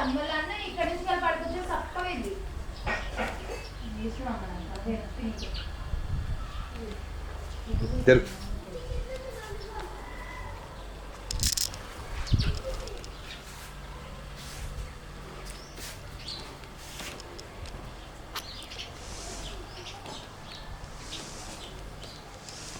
మళ్ళీ అన్న ఇక్కడ నుంచి వాళ్ళు పడుకొచ్చి తప్పలేదు తెరుకు